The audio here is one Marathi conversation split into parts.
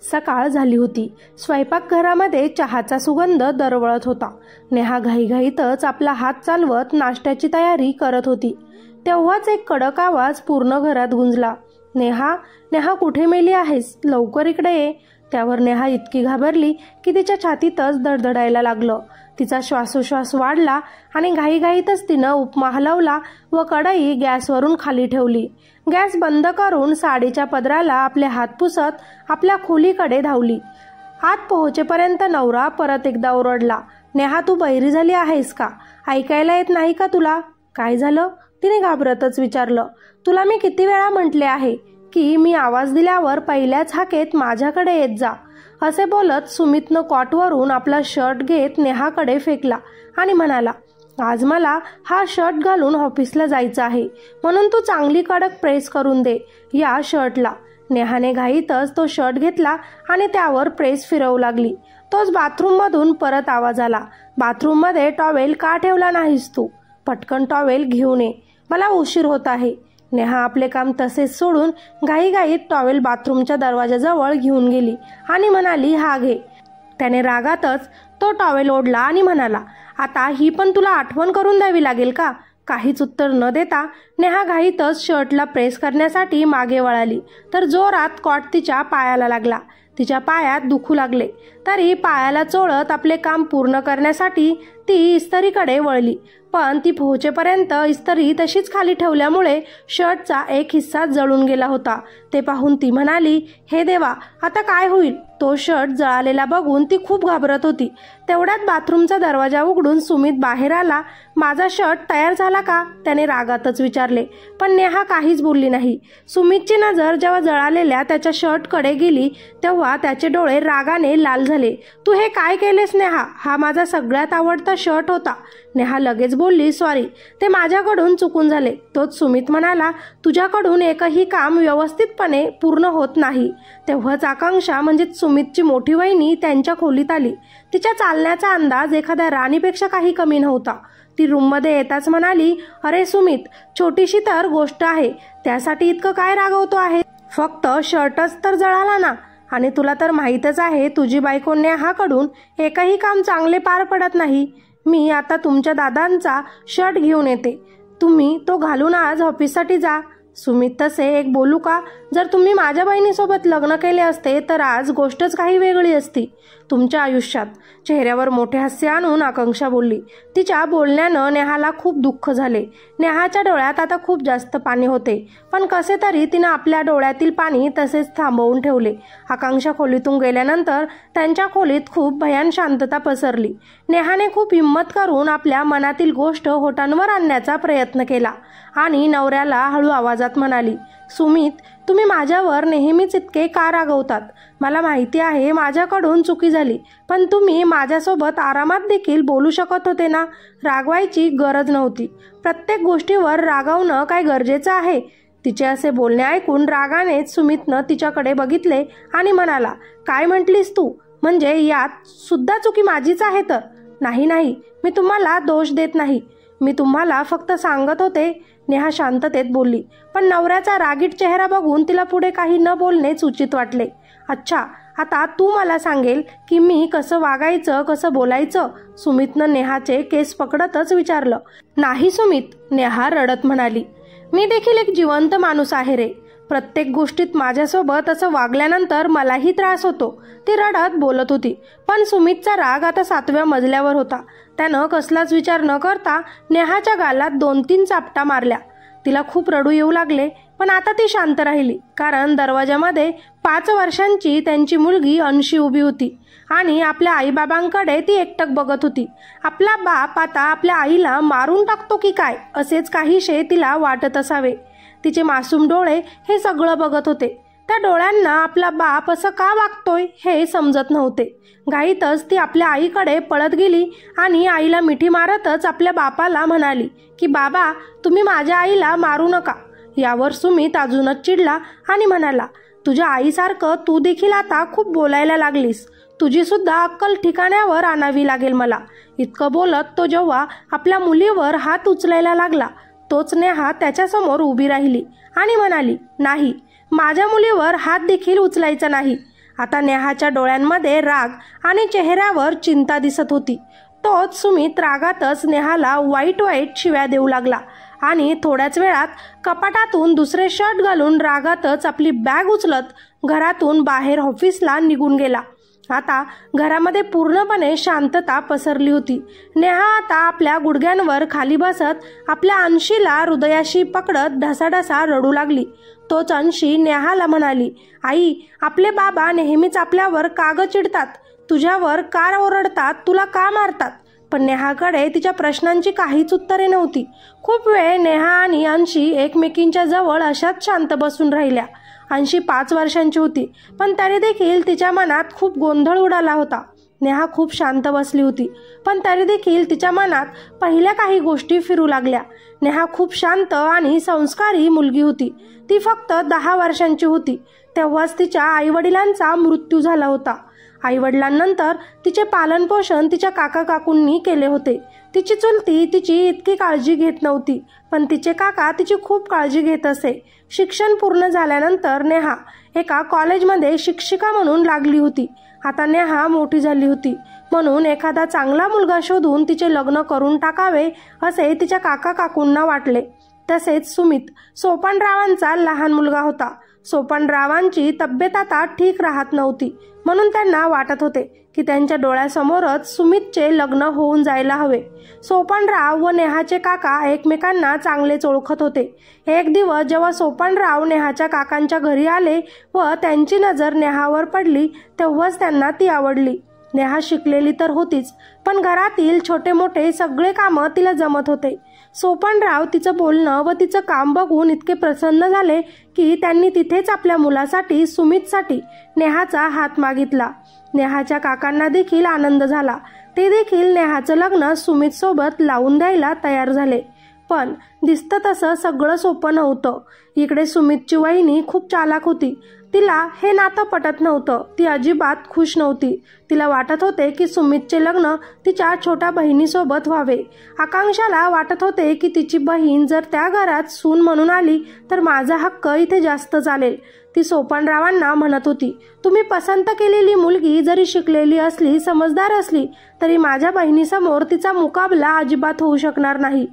सकाळ झाली होती. स्वयंपाकघरामध्ये चहाचा सुगंध दरवळत होता. नेहा घाईघाईतच आपला हात चालवत नाश्त्याची तयारी करत होती. तेव्हाच एक कडक आवाज पूर्ण घरात गुंजला. नेहा, नेहा कुठे मेली आहेस? लवकर इकडे ये. त्यावर नेहा इतकी घाबरली की तिच्या छातीतच धडधडायला लागलं. तिचा श्वासोश्वास वाढला आणि घाईघाईतच तिनं उपमा हलवला व कढई गॅसवरून खाली ठेवली. गॅस बंद करून साडीच्या पदराला आपले हात पुसत आपल्या खोलीकडे धावली. आत पोहोचेपर्यंत नवरा परत एकदा ओरडला, नेहा तू बहिरी झाली आहेस का? ऐकायला येत नाही का तुला? काय झालं? तिने घाबरतच विचारलं. तुला मी किती वेळा म्हटले आहे की मी आवाज दिल्यावर पहिल्याच हाकेत माझ्याकडे येत जा. असे बोलत सुमितनं कॉटवरून आपला शर्ट घेत नेहाकडे फेकला आणि म्हणाला, आज मला हा शर्ट घालून ऑफिसला जायचं आहे, म्हणून तू चांगली कडक प्रेस करून दे या शर्टला. नेहाने घाईतच तो शर्ट घेतला आणि त्यावर प्रेस फिरवू लागली. तोच बाथरूममधून परत आवाज आला, बाथरूममध्ये टॉवेल का ठेवला नाहीस तू? पटकन टॉवेल घेऊन ये, मला उशीर होत आहे. नेहा आपले काम तसेच सोडून घाईघाईत टॉवेल बाथरूमच्या दरवाजाजवळ घेऊन गेली आणि म्हणाली, हा घे. त्याने रागातच तो टॉवेल ओढला आणि म्हणाला, आता ही पण तुला आठवण करून द्यावी लागेल का? काहीच उत्तर न देता नेहा घाईतच शर्टला प्रेस करण्यासाठी मागे वळाली तर जोरात कॉट तिच्या पायाला लागला. तिच्या पायात दुखू लागले तरी पायाला चोळत आपले काम पूर्ण करण्यासाठी ती इस्त्रीकडे वळली. पण ती पोहोचेपर्यंत इस्त्री तशीच खाली ठेवल्यामुळे शर्टचा एक हिस्सा जळून गेला होता. ते पाहून ती म्हणाली, हे देवा, आता काय होईल? तो शर्ट जळालेला बघून ती खूप घाबरत होती. तेवढ्यात बाथरूमचा दरवाजा उघडून सुमित बाहेर आला. माझा शर्ट तयार झाला का? त्याने रागातच विचारले. पण नेहा काहीच बोलली नाही. सुमितची नजर जेव्हा जळालेल्या त्याच्या शर्टकडे गेली तेव्हा त्याचे डोळे रागाने लाल झाले. तू हे काय केलेस नेहा? हा माझा सगळ्यात आवडता शर्ट होता. नेहा लगेच बोलली, सॉरी, ते माझ्याकडून चुकून झाले. तोच सुमित म्हणाला, तुझ्याकडून एकही काम व्यवस्थितपणे पूर्ण होत नाही. तेव्हाच आकांक्षा म्हणजे सुमितची मोठी वहिनी त्यांच्या खोलीत आली. तिच्या चालण्याचा अंदाज एखाद्या राणीपेक्षा काही कमी नव्हता. ती रूममध्ये येताच म्हणाली, अरे सुमित, छोटीशी तर गोष्ट आहे, त्यासाठी इतकं काय रागवतो आहे? फक्त शर्टच तर जळाला ना. आणि तुला तर माहीतच आहे तुझी बायको नेहाकडून एकही काम चांगले पार पडत नाही. मी आता तुमच्या दादांचा शर्ट घेऊन येते, तुम्ही तो घालून आज ऑफिससाठी जा. सुमित, तसे एक बोलू का? जर तुम्ही माझ्या बहिणीसोबत लग्न केले असते तर आज गोष्टच काही वेगळी असती तुमच्या आयुष्यात. चेहऱ्यावर मोठे हास्य आणून आकांक्षा बोलली. तिच्या बोलण्यानं नेहाला खूप दुःख झाले. नेहाच्या डोळ्यात आता खूप जास्त पाणी होते, पण कसे तरी तिनं आपल्या डोळ्यातील पाणी तसेच थांबवून ठेवले. आकांक्षा खोलीतून गेल्यानंतर त्यांच्या खोलीत खूप भयान शांतता पसरली. नेहाने खूप हिंमत करून आपल्या मनातील गोष्ट होटांवर आणण्याचा प्रयत्न केला आणि नवऱ्याला हळू आवाजात म्हणाली, सुमित, तुम्ही माझ्यावर नेहमीच इतके का रागवतात? मला माहिती आहे माझ्याकडून चुकी झाली, पण तुम्ही माझ्यासोबत आरामात देखील बोलू शकत होते ना. रागवायची गरज नव्हती. प्रत्येक गोष्टीवर रागवणं काय गरजेचं आहे? तिचे असे बोलणे ऐकून रागानेच सुमितनं तिच्याकडे बघितले आणि म्हणाला, काय म्हटलीस तू? म्हणजे यात सुद्धा चुकी माझीच आहे तर? नाही नाही, मी तुम्हाला दोष देत नाही, मी तुम्हाला फक्त सांगत होते. नेहा शांततेत बोलली, पण नवऱ्याचा रागीट चेहरा बघून तिला पुढे काही न बोलणेच उचित वाटले. अच्छा, आता तू मला सांगेल की मी कसं वागायचं, कसं बोलायचं? सुमितनं नेहाचे केस पकडतच विचारलं. नाही सुमित, नेहा रडत म्हणाली, मी देखील एक जिवंत माणूस आहे रे. प्रत्येक गोष्टीत माझ्यासोबत असं वागल्यानंतर मलाही त्रास होतो. ती रडत बोलत होती. पण सुमितचा राग आता 7व्या मजल्यावर होता. त्यानं कसलाच विचार न करता नेहाच्या गालात 2-3 चापटा मारल्या. तिला खूप रडू येऊ लागले, पण आता ती शांत राहिली, कारण दरवाजामध्ये 5 वर्षांची त्यांची मुलगी अंशी उभी होती आणि आपल्या आईबाबांकडे ती एकटक बघत होती. आपला बाप आता आपल्या आईला मारून टाकतो की काय, असेच काहीशे तिला वाटत असावे. तिचे मासूम डोळे हे सगळं बघत होते. त्या डोळ्यांना आपला बाप असं का वागतोय हे समजत नव्हते. घाईतच ती आपल्या आईकडे पळत गेली आणि आईला मिठी मारतच आपल्या बापाला म्हणाली की बाबा, तुम्ही माझ्या आईला मारू नका. यावर सुमित अजूनच चिडला आणि म्हणाला, तुझ्या आईसारखं तू देखील आता खूप बोलायला लागलीस. तुझी सुद्धा अक्कल ठिकाण्यावर आणावी लागेल मला. इतकं बोलत तो जेव्हा आपल्या मुलीवर हात उचलायला लागला तोच नेहा त्याच्यासमोर उभी राहिली आणि म्हणाली, नाही, माझ्या मुलीवर हात देखील उचलायचा नाही. आता नेहाच्या डोळ्यांमध्ये राग आणि चेहऱ्यावर चिंता दिसत होती. तोच सुमित रागातच नेहाला वाईट शिव्या देऊ लागला आणि थोड्याच वेळात कपाटातून दुसरे शर्ट घालून रागातच आपली बॅग उचलत घरातून बाहेर ऑफिसला निघून गेला. आता घरामध्ये पूर्णपणे शांतता पसरली होती. नेहा आता आपल्या गुडघ्यांवर खाली बसत आपल्या अंशीला हृदयाशी पकडत ढसाढसा रडू लागली. तोच अंशी नेहाला म्हणाली, आई, आपले बाबा नेहमीच आपल्यावर का ग चिडतात? तुझ्यावर का ओरडतात? तुला का मारतात? पण नेहाकडे तिच्या प्रश्नांची काहीच उत्तरे नव्हती. खूप वेळ नेहा आणि अंशी एकमेकींच्या जवळ अशाच शांत बसून राहिल्या. अंशी 5 वर्षांची होती, पण तरी देखील तिच्या मनात खूप गोंधळ उडाला होता. नेहा खूप शांत बसली होती, पण तरी देखील तिच्या मनात पहिल्या काही गोष्टी फिरू लागल्या. नेहा खूप शांत आणि संस्कारी मुलगी होती. ती फक्त 10 वर्षांची होती तेव्हाच तिच्या आईवडिलांचा मृत्यू झाला होता. आईवडिलांनंतर तिचे पालनपोषण तिच्या काका काकूंनी केले होते. तिची चुलती तिची इतकी काळजी घेत नव्हती, पण तिचे काका तिची खूप काळजी घेत असे. शिक्षण पूर्ण झाल्यानंतर नेहा एका कॉलेजमध्ये शिक्षिका म्हणून लागली होती. आता नेहा मोठी झाली होती, म्हणून एखादा चांगला मुलगा शोधून तिचे लग्न करून टाकावे असे तिच्या काका काकूंना वाटले. तसेच सुमित सोपानरावांचा लहान मुलगा होता. सोपानरावांची तब्येत आता ठीक राहत नव्हती, म्हणून त्यांना वाटत होते की त्यांच्या डोळ्यासमोरच सुमितचे लग्न होऊन जायला हवे. सोपानराव व नेहाचे काका एकमेकांना चांगलेच ओळखत होते. एक दिवस जेव्हा सोपानराव नेहाच्या काकांच्या घरी आले व त्यांची नजर नेहावर पडली तेव्हाच त्यांना ती आवडली. नेहा शिकलेली तर होतीच, पण घरातील छोटे मोठे सगळे कामं तिला जमत होते. सोपानराव तिचं बोलणं व तिचं काम बघून इतके प्रसन्न झाले की त्यांनी तिथेच आपल्या मुलासाठी सुमितसाठी नेहाचा हात मागितला. नेहाच्या काकांना देखील आनंद झाला. ते देखील नेहाचं लग्न सुमित सोबत लावून द्यायला तयार झाले. पण दिसतं तसं सगळं सोपं नव्हतं. इकडे सुमितची वहिनी खूप चालाक होती. तिला हे नातं पटत नव्हतं. ती अजिबात खुश नव्हती. तिला वाटत होते की सुमितचे लग्न तिच्या छोट्या बहिणीसोबत व्हावे. आकांक्षाला वाटत होते की तिची बहीण जर त्या घरात सून म्हणून आली तर माझा हक्क इथे जास्त चालेल. ती सोपानरावांना म्हणत होती, तुम्ही पसंत केलेली मुलगी जरी शिकलेली असली, समजदार असली, तरी माझ्या बहिणीसमोर तिचा मुकाबला अजिबात होऊ शकणार नाही.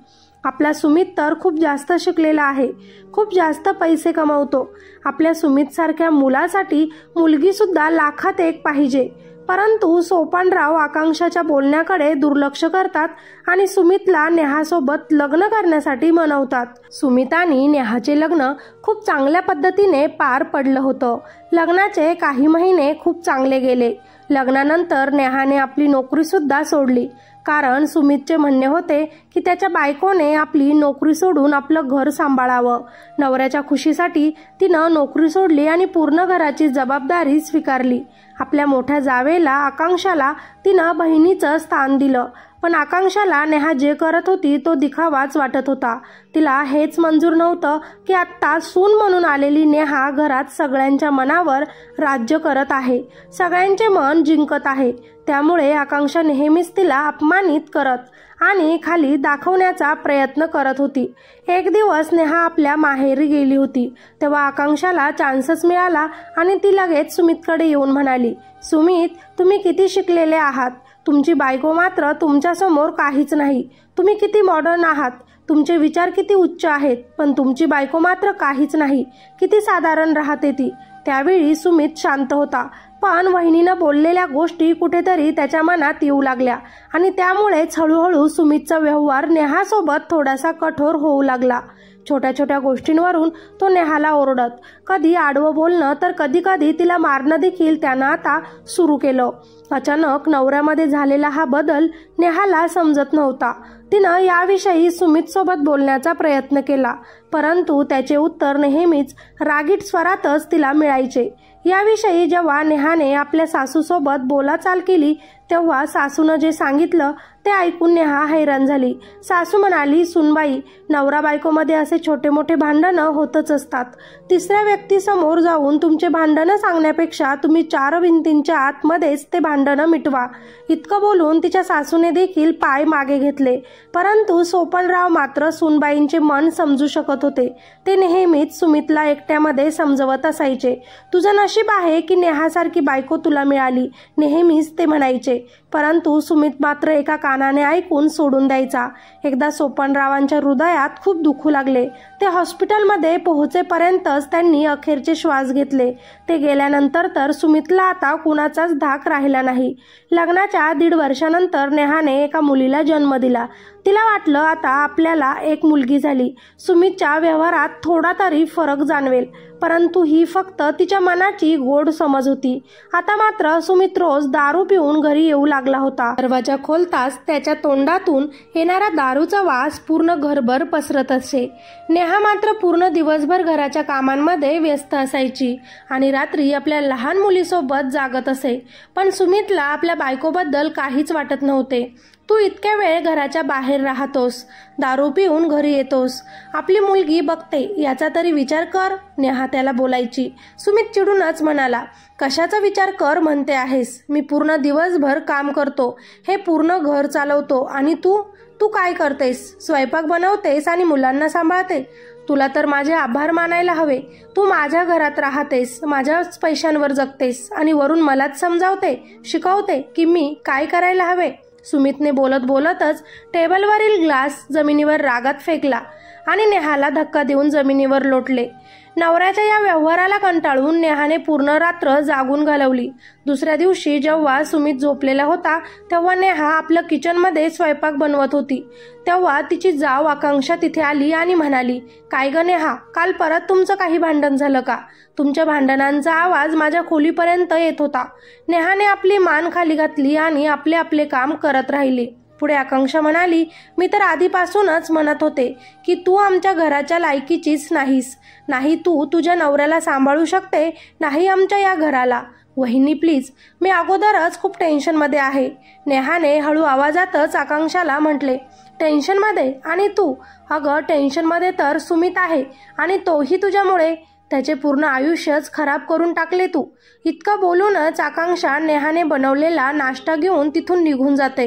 आपला सुमित तर खूप जास्त शिकलेला आहे, खूप जास्त पैसे कमवतो. आपल्या सुमित सारख्या मुलासाठी मुलगी सुद्धा लाखात एक पाहिजे. परंतु सोपानराव आकांक्षाच्या बोलण्याकडे दुर्लक्ष करतात आणि सुमितला नेहासोबत लग्न करण्यासाठी मनवतात. सुमित आणि नेहाचे लग्न खूप चांगल्या पद्धतीने पार पडलं होतं. लग्नाचे काही महिने खूप चांगले गेले. लग्नानंतर नेहाने आपली नोकरी सुद्धा सोडली, कारण सुमितचे म्हणणे होते की त्याच्या बायकोने आपली नोकरी सोडून आपलं घर सांभाळावं. नवऱ्याच्या खुशीसाठी तिनं नोकरी सोडली आणि पूर्ण घराची जबाबदारी स्वीकारली. आपल्या मोठ्या जावेला आकांक्षाला तिनं बहिणीचं स्थान दिलं. पण आकांक्षाला नेहा जे करत होती तो दिखावाच वाटत होता. तिला हेच मंजूर नव्हतं की आत्ता सून म्हणून आलेली नेहा घरात सगळ्यांच्या मनावर राज्य करत आहे, सगळ्यांचे मन जिंकत आहे. त्यामुळे आकांक्षा नेहमीच तिला अपमानित करत आणि खाली दाखवण्याचा प्रयत्न करत होती. एक दिवस नेहा आपल्या माहेरी गेली होती. तेव्हा आकांक्षाला चान्सच मिळाला आणि ती लगेच सुमितकडे येऊन म्हणाली, सुमित, तुम्ही किती शिकलेले आहात, तुमची बायको मात्र तुमच्यासमोर काहीच नाही. तुम्ही किती मॉडर्न आहात, तुमचे विचार किती उच्च आहेत, पण तुमची बायको मात्र काहीच नाही. किती साधारण राहते ती. त्यावेळी सुमित शांत होता, पण वहिनीनं बोललेल्या गोष्टी कुठेतरी त्याच्या मनात येऊ लागल्या आणि त्यामुळेच हळूहळू सुमितचा व्यवहार नेहासोबत थोडासा कठोर होऊ लागला. छोट्या छोट्या गोष्टींवरून तो नेहाला ओरडत, कधी आडवं बोलणं तर कधी कधी तिला मारणं देखील त्यानं आता सुरू केलं. अचानक नवऱ्यामध्ये झालेला हा बदल नेहाला समजत नव्हता. तिनं याविषयी सुमित सोबत बोलण्याचा प्रयत्न केला, परंतु त्याचे उत्तर नेहमीच रागीट स्वरातच तिला मिळायचे. याविषयी जेव्हा नेहाने आपल्या सासूसोबत बोलाचाल केली तेव्हा सासूनं जे सांगितलं ते ऐकून नेहा हैराण झाली. सासू म्हणाली, सुनबाई, नवरा बायकोमध्ये असे छोटे मोठे भांडणं होतच असतात. तिसऱ्या व्यक्तीसमोर जाऊन तुमचे भांडणं सांगण्यापेक्षा तुम्ही 4 भिंतींच्या आतमध्येच ते भांडणं मिटवा. इतकं बोलून तिच्या सासूने देखील पाय मागे घेतले. परंतु सोपानराव मात्र सुनबाईंचे मन समजू शकत सांगत होते. ते नेहमीच सुमितला एकट्यामध्ये समजवत असायचे. तुझं नशीब आहे की नेहासारखी बायको तुला मिळाली, नेहमीच ते म्हणायचे. परंतु सुमित मात्र एका कानाने ऐकून सोडून द्यायचा. एकदा सोपानरावांच्या हृदयात खूप दुखू लागले. ते हॉस्पिटलमध्ये पोहोचेपर्यंतच त्यांनी अखेरचे श्वास घेतले. ते गेल्यानंतर तर सुमितला आता कुणाचाच धाक राहिला नाही. लग्नाच्या 1.5 वर्षानंतर नेहाने एका मुलीला जन्म दिला. तिला वाटलं आता आपल्याला एक मुलगी झाली. सुमितच्या व्यवहारात थोडा तरी फरक जाणवेल, परंतु ही फक्त तिच्या मनाची गोड समज होती. आता मात्र सुमित रोज दारू पिऊन घरी येऊ लागला होता. दरवाजा खोलताच त्याच्या तोंडातून येणारा दारूचा वास पूर्ण घरभर पसरत असे. नेहा मात्र पूर्ण दिवसभर घराच्या कामांमध्ये व्यस्त असायची आणि रात्री आपल्या लहान मुलीसोबत जागत असे. पण सुमितला आपल्या बायकोबद्दल काहीच वाटत नव्हते. तू इतक्या वेळ घराच्या बाहेर राहतोस, दारू पिऊन घरी येतोस, आपली मुलगी बघते याचा तरी विचार कर, नेहा त्याला बोलायची. सुमित चिडूनच म्हणाला, कशाचा विचार कर म्हणते आहेस? मी पूर्ण दिवसभर काम करतो, हे पूर्ण घर चालवतो आणि तू काय करतेस? स्वयंपाक बनवतेस आणि मुलांना सांभाळते. तुला तर माझे आभार मानायला हवे. तू माझ्या घरात राहतेस, माझ्याच पैशांवर जगतेस आणि वरून मलाच समजावते, शिकवते की मी काय करायला हवे. सुमितने बोलत बोलतच टेबलवरील ग्लास जमिनीवर रागात फेकला आणि नेहाला धक्का देऊन जमिनीवर लोटले. नवऱ्याच्या या व्यवहाराला कंटाळून नेहाने पूर्ण रात्र जागून घालवली. दुसऱ्या दिवशी जेव्हा सुमित झोपलेला होता तेव्हा नेहा आपलं किचनमध्ये स्वयंपाक बनवत होती. तेव्हा तिची जाव आकांक्षा तिथे आली आणि म्हणाली, काय ग नेहा, काल परत तुमचं काही भांडण झालं का? तुमच्या भांडणांचा आवाज माझ्या खोलीपर्यंत येत होता. नेहाने आपली मान खाली घातली आणि आपले आपले काम करत राहिली. पुढे आकांक्षा म्हणाली, मी तर आधीपासूनच म्हणत होते की तू आमच्या घराच्या लायकीचीच नाहीस. नाही तू तुझ्या नवऱ्याला सांभाळू शकते, नाही आमच्या या घराला. वहिनी प्लीज, मी अगोदरच खूप टेन्शनमध्ये आहे. नेहाने हळू आवाजातच आकांक्षाला म्हटले. टेन्शनमध्ये? आणि तू? अगं टेन्शनमध्ये तर सुमित आहे आणि तोही तुझ्यामुळे. त्याचे पूर्ण आयुष्यच खराब करून टाकले तू. इतकं बोलूनच आकांक्षा नेहाने बनवलेला नाश्ता घेऊन तिथून निघून जाते.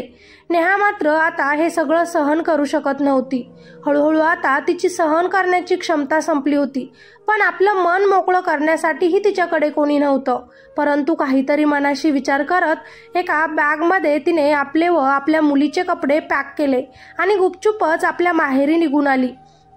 नेहा मात्र आता हे सगळं सहन करू शकत नव्हती. हळूहळू आता तिची सहन करण्याची क्षमता संपली होती. पण आपलं मन मोकळं करण्यासाठीही तिच्याकडे कोणी नव्हतं. परंतु काहीतरी मनाशी विचार करत एका बॅगमध्ये तिने आपले व आपल्या मुलीचे कपडे पॅक केले आणि गुपचूपच आपल्या माहेरी निघून आली.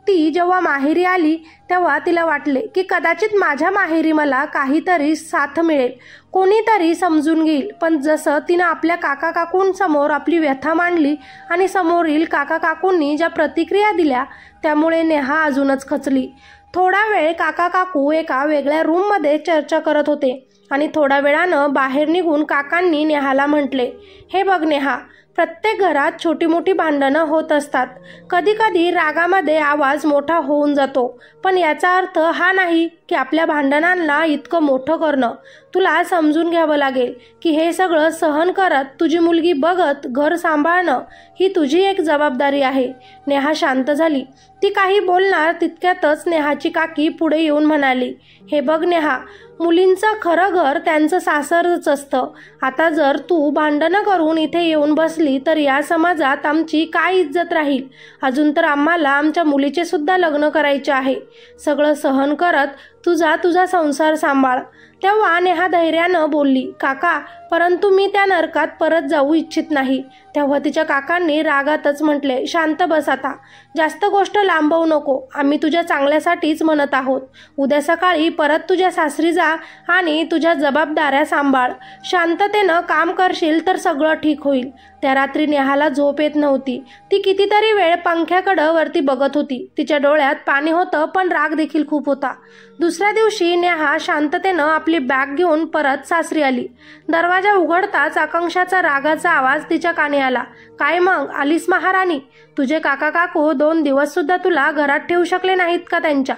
ती जेव्हा माहेरी आली तेव्हा तिला वाटले की कदाचित माझ्या माहेरी मला काहीतरी साथ मिळेल, कोणीतरी समजून घेईल. पण जसं तिनं आपल्या काका काकूंसमोर आपली व्यथा मांडली आणि समोरील काका काकूंनी ज्या प्रतिक्रिया दिल्या त्यामुळे नेहा अजूनच खचली. थोडा वेळ काका काकू एका वेगळ्या रूममध्ये चर्चा करत होते आणि थोड्या वेळानं बाहेर निघून काकांनी नेहाला म्हटले, हे बघ नेहा, प्रत्येक घरात छोटी मोठी भांडणं होत असतात. कधी कधी रागामध्ये आवाज मोठा होऊन जातो, पण याचा अर्थ हा नाही की आपल्या भांडणांना इतकं मोठं करणं. तुला समजून घ्यावं लागेल की हे सगळं सहन करत तुझी मुलगी बघत घर सांभाळणं ही तुझी एक जबाबदारी आहे. नेहा शांत झाली. ती काही बोलणार तितक्यातच नेहाची काकी पुढे येऊन म्हणाली, हे बघ नेहा, मुलींचं खरं घर त्यांचं सासरच असतं. आता जर तू भांडणं करून इथे येऊन बसली तर या समाजात आमची काय इज्जत राहील? अजून तर आम्हाला आमच्या मुलीचे सुद्धा लग्न करायचे आहे. सगळं सहन करत तुझा संसार सांभाळ. तेव्हा नेहा धैर्यानं बोलली, काका, परंतु मी त्या नरकात परत जाऊ इच्छित नाही. तेव्हा तिच्या काकांनी रागातच म्हटले, शांत बस आता, जास्त गोष्ट लांबवू नको. आम्ही तुझ्या चांगल्यासाठीच म्हणत आहोत. उद्या सकाळी परत तुझ्या सासरी जा आणि तुझ्या जबाबदाऱ्या सांभाळ. शांततेनं काम करशील तर सगळं ठीक होईल. त्या रात्री नेहाला झोप येत नव्हती. ती कितीतरी वेळ पंख्याकडं वरती बघत होती. तिच्या डोळ्यात पाणी होतं पण राग देखील खूप होता. दुसऱ्या दिवशी नेहा शांततेनं आपली बॅग घेऊन परत सासरी आली. दरवाजा उघडताच आकांक्षाचा रागाचा आवाज तिच्या कानी आला. काय मग आलीस महाराणी? तुझे काका काकू 2 दिवस सुद्धा तुला घरात ठेवू शकले नाहीत का त्यांच्या?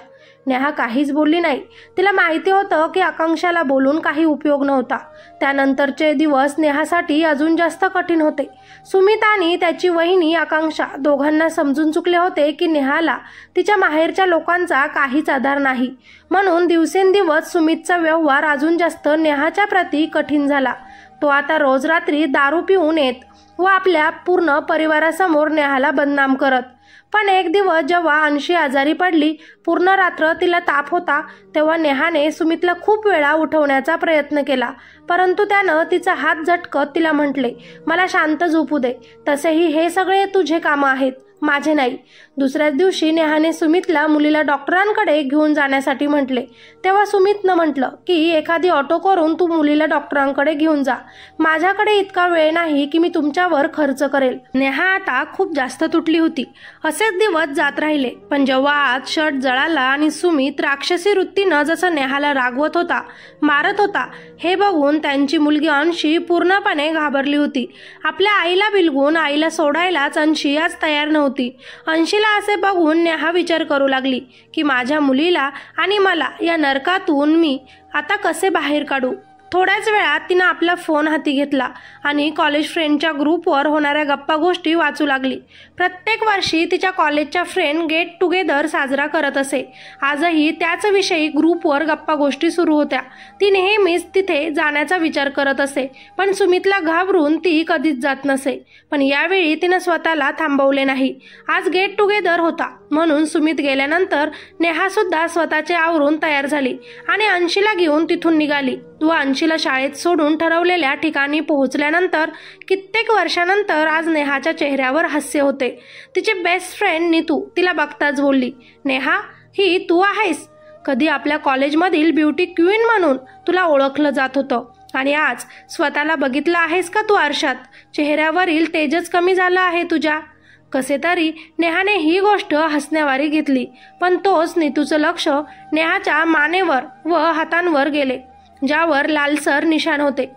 नेहा काहीच बोलली नाही. तिला माहिती होतं की आकांक्षाला बोलून काही उपयोग नव्हता. त्यानंतरचे दिवस नेहासाठी अजून जास्त कठीण होते. सुमित आणि त्याची वहिनी आकांक्षा दोघांना समजून चुकले होते की नेहाला तिच्या माहेरच्या लोकांचा काहीच आधार नाही. म्हणून दिवसेंदिवस सुमितचा व्यवहार अजून जास्त नेहाच्या प्रती कठीण झाला. तो आता रोज रात्री दारू पिऊन येत व आपल्या पूर्ण परिवारासमोर नेहाला बदनाम करत. पण एक दिवस जेव्हा अंशी आजारी पडली, पूर्ण रात्र तिला ताप होता, तेव्हा नेहाने सुमितला खूप वेळा उठवण्याचा प्रयत्न केला, परंतु त्यानं तिचा हात झटकत तिला म्हटले, मला शांत झोपू दे, तसेही हे सगळे तुझे कामं आहेत, माझे नाही. दुसऱ्याच दिवशी नेहाने सुमितला मुलीला डॉक्टरांकडे घेऊन जाण्यासाठी म्हटले, तेव्हा सुमितनं म्हटलं की एखादी ऑटो करून तू मुलीला डॉक्टरांकडे घेऊन जा, माझ्याकडे इतका वेळ नाही की मी तुमच्यावर खर्च करेल. नेहा आता खूप जास्त तुटली होती. असेच दिवस जात राहिले, पण जेव्हा आज शर्ट जळाला आणि सुमित राक्षसी वृत्तीनं जसं नेहाला रागवत होता, मारत होता, हे बघून त्यांची मुलगी अंशी पूर्णपणे घाबरली होती. आपल्या आईला बिलगून आईला सोडायलाच अंशी आज तयार नव्हती. अंशीला असे बघून नेहा विचार करू लागली की माझ्या मुलीला आणि मला या नरकातून मी आता कसे बाहेर काढू. थोड्याच वेळात तिनं आपला फोन हाती घेतला आणि कॉलेज फ्रेंडच्या ग्रुपवर होणाऱ्या गप्पा गोष्टी वाचू लागली. प्रत्येक वर्षी तिच्या कॉलेजच्या फ्रेंड गेट टुगेदर साजरा करत असे. आजही त्याच विषयी ग्रुपवर गप्पा गोष्टी सुरू होत्या. ती नेहमीच तिथे जाण्याचा विचार करत असे, पण सुमितला घाबरून ती कधीच जात नसे. पण यावेळी तिनं स्वतःला थांबवले नाही. आज गेट टुगेदर होता म्हणून सुमित गेल्यानंतर नेहा सुद्धा स्वतःचे आवरून तयार झाली आणि अंशीला घेऊन तिथून निघाली. व अंशीला शाळेत सोडून ठरवलेल्या ठिकाणी पोहोचल्यानंतर कित्येक वर्षानंतर आज नेहाच्या चेहऱ्यावर हास्य होते. तिची बेस्ट फ्रेंड नीतू तिला बघताच बोलली, नेहा, ही तू आहेस? कधी आपल्या कॉलेजमधील ब्युटी क्वीन म्हणून तुला ओळखलं जात होतं आणि आज स्वतःला बघितलं आहेस का तू आरशात? चेहऱ्यावरील तेजच कमी झालं आहे तुझ्या. कसे तरी नेहाने ही गोष्ट हसण्यावारी घेतली, पण तोच नीतूचं लक्ष नेहाच्या मानेवर व हातांवर गेले, ज्यावर लालसर निशाण होते.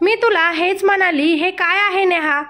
मी तुला हेच म्हणाली, हे काय आहे नेहा?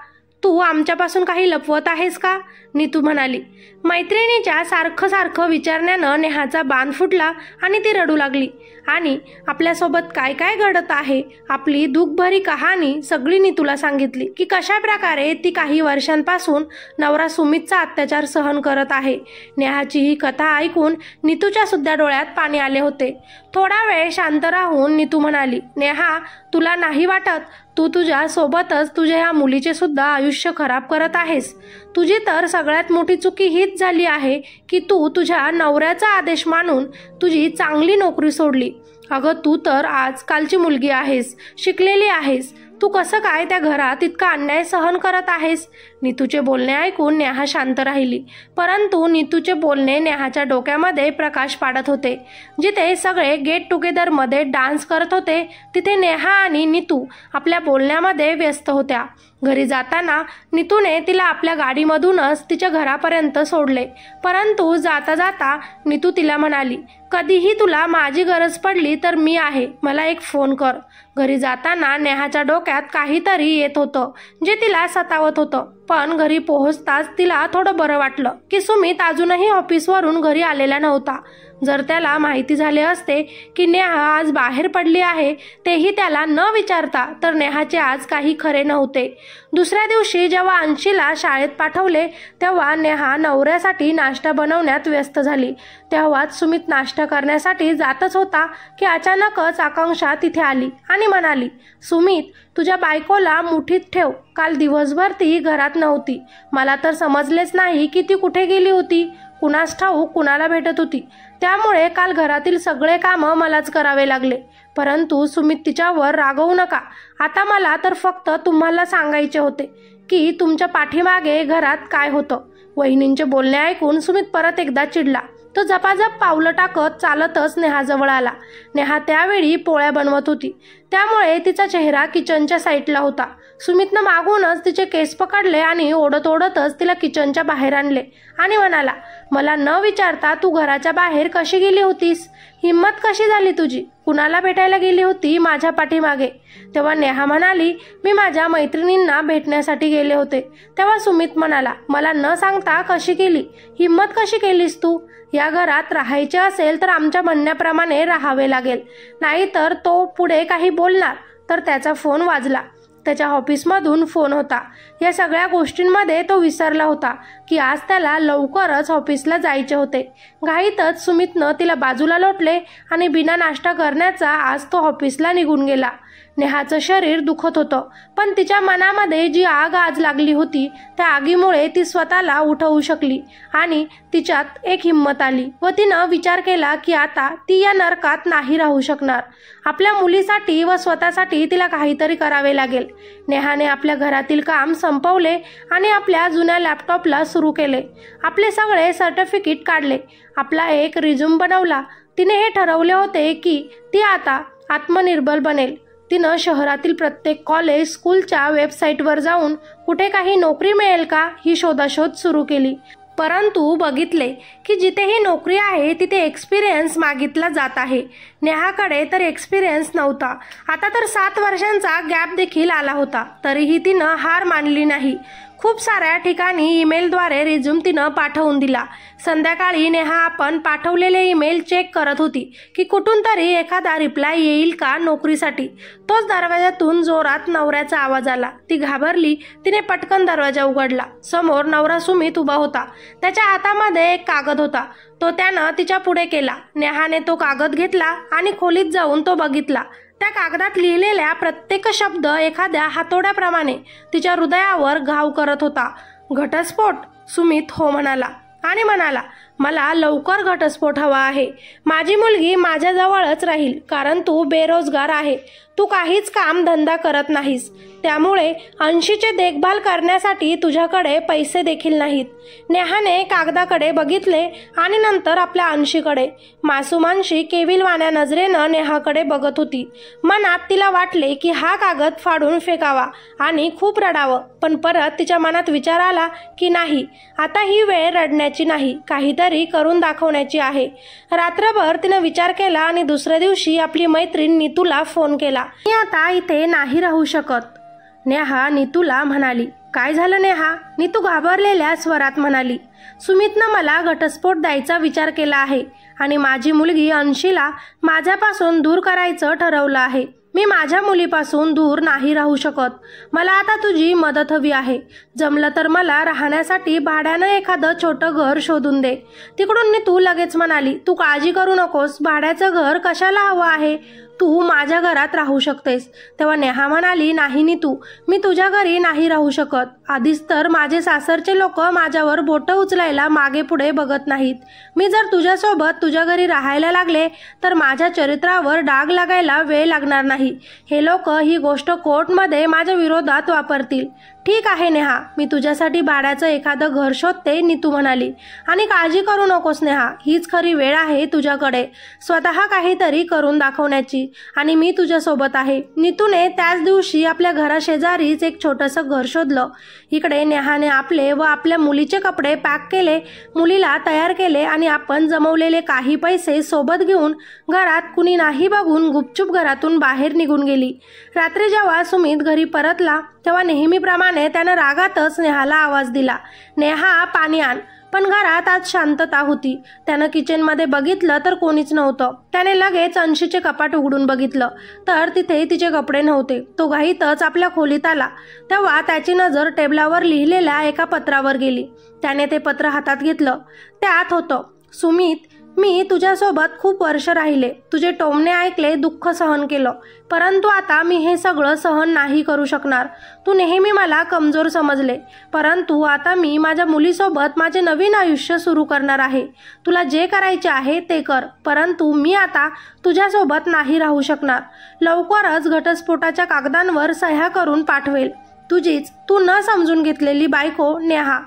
तू आमच्यापासून काही लपवत आहेस का? नीतू म्हणाली. मैत्रिणीच्या सारखं सारखं विचारण्यानं नेहाचा बांध फुटला आणि ती रडू लागली आणि आपल्यासोबत काय काय घडत आहे आपली दुःखभरी कहाणी सगळी नीतूला सांगितली की कशा प्रकारे ती काही वर्षांपासून नवरा सुमितचा अत्याचार सहन करत आहे. नेहाची ही कथा ऐकून नीतूच्या सुद्धा डोळ्यात पाणी आले होते. थोडा वेळ शांत राहून नीतू म्हणाली, नेहा, तुला नाही वाटत तू तुझ्या सोबतच तुझ्या या मुलीचे सुद्धा आयुष्य खराब करत आहेस? तुझी तर सगळ्यात मोठी चुकी हीच झाली आहे की तू तुझ्या नवऱ्याचा आदेश मानून तुझी चांगली नोकरी सोडली. अगं, तू तर आजकालची मुलगी आहेस, शिकलेली आहेस, तू कसं काय त्या घरात इतका अन्याय सहन करत आहेस? नीतूचे बोलणे ऐकून नेहा शांत राहिली, परंतु नीतूचे बोलणे नेहाच्या डोक्यामध्ये प्रकाश पाडत होते. जिथे सगळे गेट टुगेदर मध्ये डान्स करत होते तिथे नेहा आणि नीतू आपल्या बोलण्यामध्ये व्यस्त होत्या. घरी जाताना नीतूने तिला आपल्या गाडीमधूनच तिच्या घरापर्यंत सोडले, परंतु जाता जाता नीतू तिला म्हणाली, कधीही तुला माझी गरज पडली तर मी आहे, मला एक फोन कर. घरी जाताना नेहाच्या डोक्यात काहीतरी येत होतं जे तिला सतावत होतं, पण घरी पोहोचताच तिला थोडं बरं वाटलं की सुमित अजूनही ऑफिसवरून घरी आलेला नव्हता. जर त्याला माहिती झाले असते की नेहा आज बाहेर पडली आहे, तेही त्याला न विचारता, तर नेहाचे आज काही खरे नव्हते. दुसऱ्या दिवशी जेव्हा अंशीला शाळेत पाठवले तेव्हा नेहा नवऱ्यासाठी नाश्ता बनवण्यात व्यस्त झाली. तेव्हाच सुमित नाश्ता करण्यासाठी जातच होता की अचानकच आकांक्षा तिथे आली आणि म्हणाली, सुमित, तुझ्या बायकोला मुठीत ठेव, काल दिवसभर ती घरात नव्हती. मला तर समजलेच नाही की ती कुठे गेली होती. कुणास ठाऊक कुणाला भेटत होती, त्यामुळे काल घरातील सगळे कामं मलाच करावे लागले. परंतु सुमित, तिच्यावर रागवू नका. आता मला तर फक्त तुम्हाला सांगायचे होते की तुमच्या पाठीमागे घरात काय होतं. वहिनींचे बोलणे ऐकून सुमित परत एकदा चिडला. तो झपाझप पावलं टाकत चालतच नेहाजवळ आला. नेहा त्यावेळी पोळ्या बनवत होती, त्यामुळे तिचा चेहरा किचनच्या साईडला होता. सुमितनं मागूनच तिचे केस पकडले आणि ओढत ओढतच तिला किचनच्या बाहेर आणले आणि म्हणाला, मला न विचारता तू घराच्या बाहेर कशी गेली होतीस? हिम्मत कशी झाली तुझी? कुणाला भेटायला गेली होती माझ्या पाठीमागे? तेव्हा नेहा म्हणाली, मी माझ्या मैत्रिणींना भेटण्यासाठी गेले होते. तेव्हा सुमित म्हणाला, मला न सांगता कशी गेली? हिम्मत कशी केलीस तू? या घरात राहायचे असेल तर आमच्या म्हणण्याप्रमाणे राहावे लागेल, नाहीतर तो पुढे काही बोलणार. तर त्याचा फोन वाजला. त्याच्या ऑफिसमधून फोन होता. या सगळ्या गोष्टींमध्ये तो विसरला होता. की आज त्याला लवकरच ऑफिसला जायचे होते. घाईतच सुमितनं तिला बाजूला लोटले आणि बिना नाश्ता करण्याचा आज तो ऑफिसला निघून गेला. नेहाचं शरीर दुखत होतं, पण तिच्या मनामध्ये जी आग आज लागली होती त्या आगीमुळे ती स्वतःला उठवू शकली आणि तिच्यात एक हिंमत आली व तिनं विचार केला की आता ती या नरकात नाही राहू शकणार. आपल्या मुलीसाठी व स्वतःसाठी तिला काहीतरी करावे लागेल. नेहाने आपल्या घरातील काम संपवले आणि आपल्या जुन्या लॅपटॉपला सुरू केले. आपले सगळे सर्टिफिकेट काढले, आपला एक रिझ्यूम बनवला. तिने हे ठरवले होते की ती आता आत्मनिर्भर बनेल. तिनं शहरातील प्रत्येक कॉलेज स्कूलच्या वेबसाईटवर जाऊन कुठे काही नोकरी मिळेल का ही शोधाशोध सुरू केली. परंतु बघितले की जिथेही नोकरी आहे तिथे एक्सपिरियन्स मागितला जात आहे. नेहाकडे तर एक्सपिरियन्स नव्हता. आता तर 7 वर्षांचा गॅप देखील आला होता. तरीही तिनं हार मानली नाही. खूप साऱ्या ठिकाणी ईमेलद्वारे रिझ्यूम तिनं पाठवून दिला. संध्याकाळी नेहा आपण पाठवलेले ईमेल चेक करत होती की कुठून तरी एखादा रिप्लाय येईल का नोकरीसाठी. तोच दरवाजातून जोरात नवऱ्याचा आवाज आला. ती घाबरली. तिने पटकन दरवाजा उघडला. समोर नवरा सुमित उभा होता. त्याच्या हातामध्ये एक कागद होता. तो त्यानं तिच्या पुढे केला. नेहाने तो कागद घेतला आणि खोलीत जाऊन तो बघितला. त्या कागदात लिहिलेल्या प्रत्येक शब्द एखाद्या हातोड्याप्रमाणे तिच्या हृदयावर घाव करत होता. घटस्फोट? सुमित हो म्हणाला आणि म्हणाला, मला लवकर घटस्फोट हवा आहे. माझी मुलगी माझ्याजवळच राहील, कारण तू बेरोजगार आहे. तू काहीच काम धंदा करत नाहीस, त्यामुळे अंशीचे देखभाल करण्यासाठी तुझ्याकडे पैसे देखील नाहीत. नेहाने कागदाकडे बघितले आणि नंतर आपल्या अंशीकडे. मासूम अंशी केविलवाण्या नजरेनं नेहाकडे बघत होती. मनात तिला वाटले की हा कागद फाडून फेकावा आणि खूप रडावं, पण परत तिच्या मनात विचार आला की नाही, आता ही वेळ रडण्याची नाही, काहीतरी करून दाखवण्याची आहे. रात्रभर तिनं विचार केला आणि दुसऱ्या दिवशी आपली मैत्रीण नीतूला फोन केला. मी आता इथे नाही राहू शकत. नेहा नीतूला म्हणाली. काय झालं नेहा? नीतू घाबरलेल्या स्वरात म्हणाली. सुमितनं मला घटस्फोट द्यायचा विचार केला आहे आणि माझी मुलगी अंशीला माझ्यापासून दूर करायचं ठरवलं आहे. मी माझ्या मुलीपासून दूर नाही राहू शकत. मला आता तुझी मदत हवी आहे. जमलं तर मला राहण्यासाठी भाड्यानं एखादं छोटं घर शोधून दे. तिकडून नीतू लगेच म्हणाली, तू काळजी करू नकोस. भाड्याचं घर कशाला हवं आहे? तू माझ्या घरात राहू शकतेस. तेव्हा नेहा म्हणाली, नाही नीतू, मी तुझ्या घरी नाही राहू शकत. आधीच तर माझे सासरचे लोक माझ्यावर बोटं उचलायला मागे पुढे बघत नाहीत. मी जर तुझ्यासोबत तुझ्या घरी राहायला लागले तर माझ्या चरित्रावर डाग लागायला वेळ लागणार नाही. हे लोक ही गोष्ट कोर्टमध्ये माझ्या विरोधात वापरतील. ठीक आहे नेहा, मी तुझ्यासाठी भाड्याचं एखादं घर शोधते, नीतू म्हणाली. आणि काळजी करू नकोस नेहा, हीच खरी वेळ आहे तुझ्याकडे स्वतः काहीतरी करून दाखवण्याची आणि मी तुझ्यासोबत आहे. नीतूने त्याच दिवशी आपल्या घराशेजारीच एक छोटंसं घर शोधलं. इकडे नेहाने आपले व आपल्या मुलीचे कपडे पॅक केले, मुलीला तयार केले आणि आपण जमवलेले काही पैसे सोबत घेऊन घरात कुणी नाही बघून गुपचूप घरातून बाहेर निघून गेली. रात्री जेव्हा सुमित घरी परतला तेव्हा नेहमीप्रमाणे त्यानं रागातच नेहाला आवाज दिला, नेहा पाणी आण. पण घरात आज शांतता होती. त्यानं किचनमध्ये बघितलं तर कोणीच नव्हतं. त्याने लगेच अंशीचे कपाट उघडून बघितलं तर तिथे तिचे कपडे नव्हते. तो घाईतच आपल्या खोलीत आला. तेव्हा त्याची नजर टेबलावर लिहिलेल्या एका पत्रावर गेली. त्याने ते पत्र हातात घेतलं. त्यात होतं, सुमित, मी तुझ्यासोबत खूप वर्ष राहिले, तुझे टोमणे ऐकले, दुःख सहन केलं, परंतु आता मी हे सगळं सहन नाही करू शकणार. तू नेहमी मला कमजोर समजले, परंतु आता मी माझ्या मुलीसोबत माझे नवीन आयुष्य सुरू करणार आहे. तुला जे करायचे आहे ते कर, परंतु मी आता तुझ्यासोबत नाही राहू शकणार. लवकरच घटस्फोटाच्या कागदांवर सह्या करून पाठवेल. तुझीच तू न समजून घेतलेली बायको नेहा.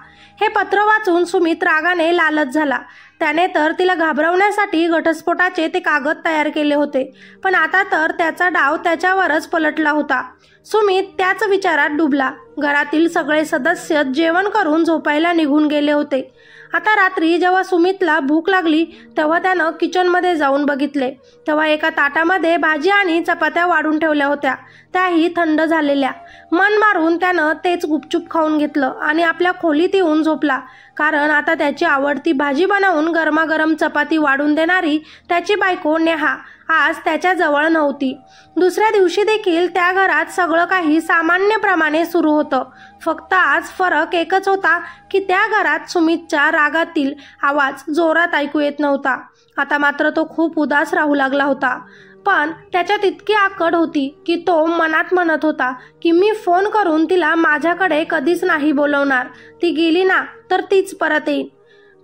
हे पत्र वाचून सुमित रागाने लालच झाला. त्याने तर तिला घाबरवण्यासाठी घटस्फोटाचे ते कागद तयार केले होते, पण आता तर त्याचा डाव त्याच्यावरच पलटला होता. सुमित त्याच विचारात डुबला. घरातील सगळे सदस्य जेवण करून झोपायला निघून गेले होते. आता रात्री जेव्हा सुमितला भूक लागली तेव्हा त्यानं किचनमध्ये जाऊन बघितले. तेव्हा एका ताटामध्ये भाजी आणि चपात्या वाढून ठेवल्या होत्या, त्याही थंड झालेल्या. मन मारून त्यानं तेच गुपचूप खाऊन घेतलं आणि आपल्या खोलीत येऊन झोपला. कारण आता त्याची आवडती भाजी बनवून गरमागरम चपाती वाढून देणारी त्याची बायको नेहा आज त्याच्याजवळ नव्हती। दुसऱ्या दिवशी देखील त्या घरात सगळं काही सामान्यप्रमाणे सुरू होतं। फक्त आज फरक एकच होता की त्या घरात सुमितच्या रागातील आवाज जोरात ऐकू येत नव्हता। आता मात्र तो खूप उदास राहू लागला होता, पण त्याच्यात इतकी आकड होती की तो मनात म्हणत होता की मी फोन करून तिला माझ्याकडे कधीच नाही बोलवणार, ती गेली ना तर तीच परत येईल।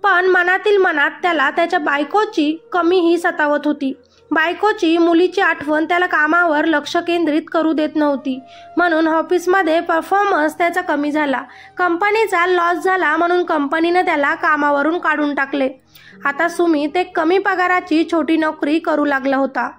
पण मनातील मनात त्याला त्याच्या बायकोची कमीही सतावत होती। बायकोची मुलीची आठवण त्याला कामावर लक्ष केंद्रित करू देत नव्हती, म्हणून ऑफिसमध्ये परफॉर्मन्स त्याचा कमी झाला। कंपनीचा लॉस झाला म्हणून कंपनीने त्याला कामावरून काढून टाकले। आता सुमित एक कमी पगाराची छोटी नोकरी करू लागला होता।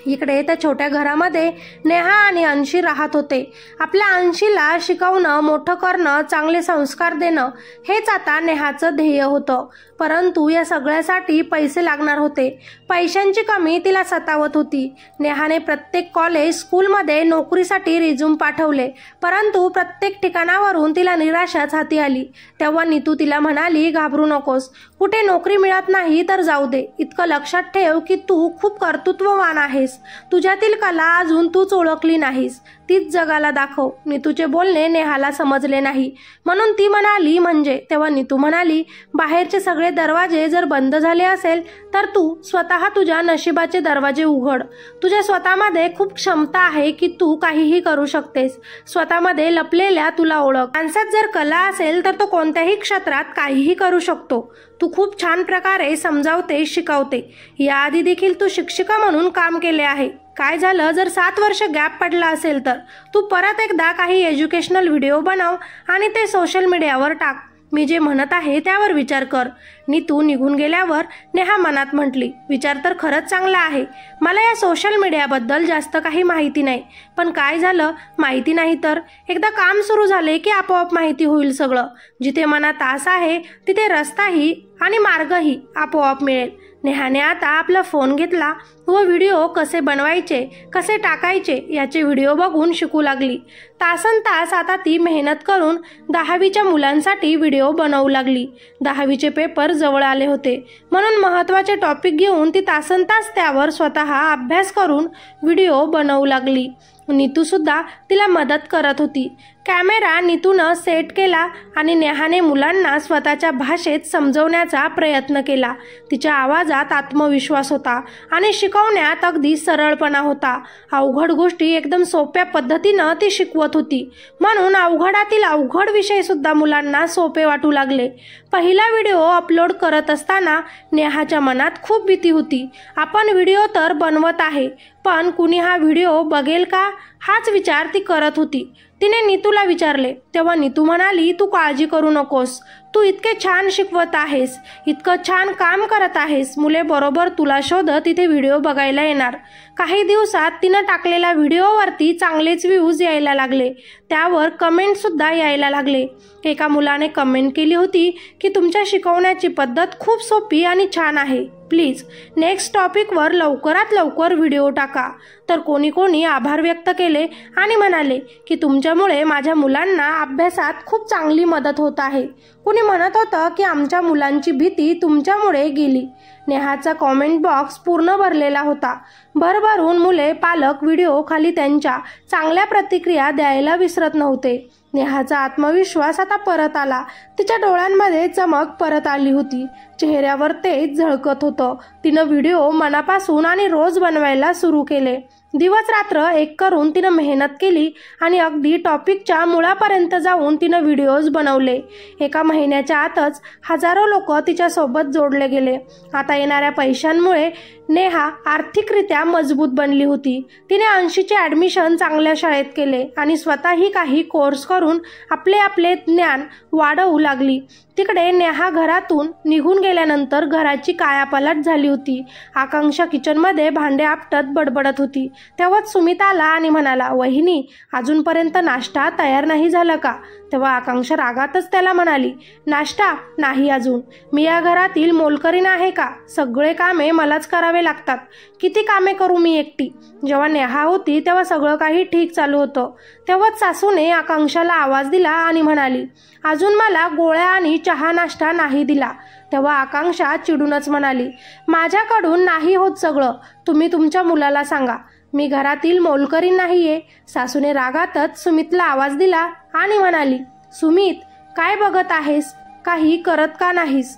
इकडे त्या छोट्या घरामध्ये नेहा आणि अंशी राहत होते। आपल्या अंशीला शिकवणं, मोठं करणं, चांगले संस्कार देणं हेच आता नेहाचं ध्येय होतं। परंतु या सगळ्यासाठी पैसे लागणार होते। पैशांची कमी तिला सतावत होती। नेहाने प्रत्येक कॉलेज, स्कूलमध्ये नोकरीसाठी रिझ्यूम पाठवले, परंतु प्रत्येक ठिकाणावरून तिला निराशाच हाती आली। तेव्हा नीतू तिला म्हणाली, घाबरू नकोस, कुठे नोकरी मिळत नाही तर जाऊ दे, इतकं लक्षात ठेव की तू खूप कर्तृत्ववान आहेस, तुझ्यातील कला अजून तूच ओळखली नाहीस, तीच जगाला दाखव। नीतूचे बोलणे नेहाला समजले नाही, म्हणून ती म्हणाली, म्हणजे? तेव्हा नीतू म्हणाली, बाहेरचे सगळे दरवाजे जर बंद झाले असेल तर तू स्वतः तुझ्या नशिबाचे दरवाजे उघड। तुझ्या स्वतःमध्ये खूप क्षमता आहे की तू काहीही करू शकतेस। स्वतःमध्ये लपलेल्या तुला ओळख। माणसात जर कला असेल तर तो कोणत्याही क्षेत्रात काहीही करू शकतो। तू खूप छान प्रकारे समजावते, शिकवते। याआधी देखील तू शिक्षिका म्हणून काम केले आहे। काय झालं जर 7 वर्ष गॅप पडला असेल तर तू परत एकदा काही एज्युकेशनल व्हिडिओ बनव आणि ते सोशल मीडियावर टाक। मी जे म्हणत आहे त्यावर विचार कर। नीतू निघून गेल्यावर नेहा मनात म्हटली, विचार तर खरंच चांगला आहे। मला या सोशल मीडियाबद्दल जास्त काही माहिती नाही, पण काय झालं माहिती नाही तर एकदा काम सुरू झाले की आपोआप माहिती होईल सगळं। जिथे मनात आस आहे तिथे रस्ताही आणि मार्गही आपोआप मिळेल। नेहाने आता आपला फोन घेतला व व्हिडिओ कसे बनवायचे, कसे टाकायचे याचे व्हिडिओ बघून शिकू लागली। तासनतास आता ती मेहनत करून 10वीच्या मुलांसाठी व्हिडिओ बनवू लागली। 10वीचे पेपर जवळ आले होते, म्हणून महत्त्वाचे टॉपिक घेऊन ती तासनतास त्यावर स्वतः अभ्यास करून व्हिडिओ बनवू लागली। नीतू सुद्धा तिला मदत करत होती। कॅमेरा नीतूनं सेट केला आणि नेहाने मुलांना स्वतःच्या भाषेत समजवण्याचा प्रयत्न केला। तिच्या आवाजात आत्मविश्वास होता आणि शिकवण्यात अगदी सरळपणा होता। अवघड गोष्टी एकदम सोप्या पद्धतीनं ती शिकवत होती, म्हणून अवघडातील अवघड विषय सुद्धा मुलांना सोपे वाटू लागले। पहिला व्हिडिओ अपलोड करत असताना नेहाच्या मनात खूप भीती होती। आपण व्हिडिओ तर बनवत आहे, पण कुणी हा व्हिडिओ बघेल का हाच विचार ती करत होती। तिने नीतूला विचारले, तेव्हा नीतू म्हणाली, तू काळजी करू नकोस, तू इतके छान शिकवत आहेस, इतकं छान काम करत आहेस, मुले बरोबर तुला शोधत इथे व्हिडिओ बघायला येणार। काही दिवसात तिनं टाकलेल्या व्हिडिओवरती चांगलेच व्ह्यूज यायला लागले, त्यावर कमेंट सुद्धा यायला लागले। एका मुलाने कमेंट केली होती की तुमच्या शिकवण्याची पद्धत खूप सोपी आणि छान आहे, प्लीज नेक्स्ट टॉपिकवर लवकरात लवकर व्हिडिओ टाका। तर कोणी आभार व्यक्त केले आणि म्हणाले की तुमच्यामुळे माझ्या मुलांना अभ्यासात खूप चांगली मदत होत आहे। कुणी म्हणत होतं की आमच्या मुलांची भीती तुमच्यामुळे गेली। नेहाचा कॉमेंट बॉक्स पूर्ण भरलेला होता। भरभरून मुले, पालक व्हिडिओ खाली त्यांच्या चांगल्या प्रतिक्रिया द्यायला विसरत नव्हते। नेहाचा आत्मविश्वास आता परत आला, तिच्या डोळ्यांमध्ये चमक परत आली होती, चेहऱ्यावर तेज झळकत होतं। तिनं व्हिडिओ मनापासून आणि रोज बनवायला सुरू केले। दिवस रात्र एक करून तिनं मेहनत केली आणि अगदी टॉपिकच्या मुळापर्यंत जाऊन तिनं व्हिडिओज बनवले। एका महिन्याच्या आतच हजारो लोक तिच्यासोबत जोडले गेले। आता येणाऱ्या पैशांमुळे नेहा आर्थिकरित्या मजबूत बनली होती। तिने अंशीचे ॲडमिशन चांगल्या शाळेत केले आणि स्वतःही काही कोर्स करून आपले ज्ञान वाढवू लागली। तिकडे नेहा घरातून निघून गेल्यानंतर घराची कायापालट झाली होती। आकांक्षा किचनमध्ये भांडे आपटत बडबडत होती। तेव्हाच सुमित आला आणि म्हणाला, वहिनी अजूनपर्यंत नाश्ता तयार नाही झाला का? तेव्हा आकांक्षा रागातच त्याला म्हणाली, नाश्ता नाही अजून, मी या घरातील मोलकरीण आहे का? सगळे कामे मलाच करावे घ्यावे लागतात. किती कामे करू मी एकटी. जेव्हा नेहा होती तेव्हा सगळं काही ठीक चालू होतं. तेव्हाच सासूने आकांक्षाला आवाज दिला आणि म्हणाली, अजून मला गोळ्या आणि चहा नाश्ता नाही दिला. तेव्हा आकांक्षा चिडूनच म्हणाली, माझ्याकडून नाही होत सगळं, तुम्ही तुमच्या मुलाला सांगा. मी घरातील मोलकरीण नाहीये. सासूने रागातच सुमितला आवाज दिला आणि म्हणाली, सुमित, काय बघत आहेस? काही करत का नाहीस?